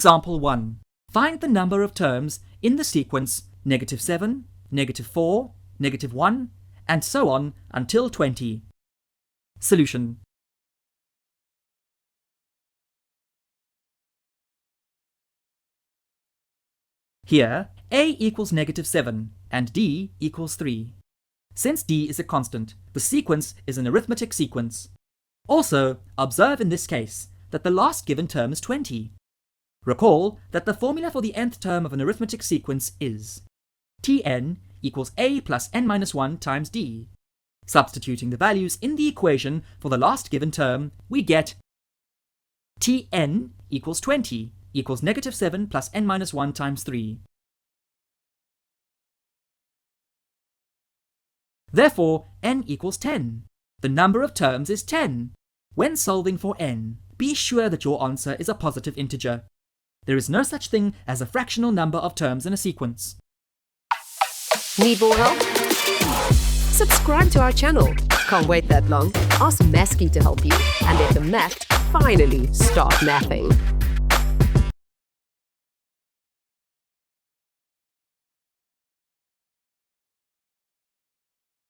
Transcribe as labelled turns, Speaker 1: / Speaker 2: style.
Speaker 1: Example 1. Find the number of terms in the sequence -7, -4, -1, and so on until 20. Solution. Here, a equals -7 and d equals 3. Since d is a constant, the sequence is an arithmetic sequence. Also, observe in this case that the last given term is 20. Recall that the formula for the nth term of an arithmetic sequence is Tn equals a plus n minus 1 times d. Substituting the values in the equation for the last given term, we get Tn equals 20 equals -7 plus n minus 1 times 3. Therefore, n equals 10. The number of terms is 10. When solving for n, be sure that your answer is a positive integer. There is no such thing as a fractional number of terms in a sequence.
Speaker 2: Need more help? Subscribe to our channel. Can't wait that long? Ask Masky to help you and let the math finally start mathing.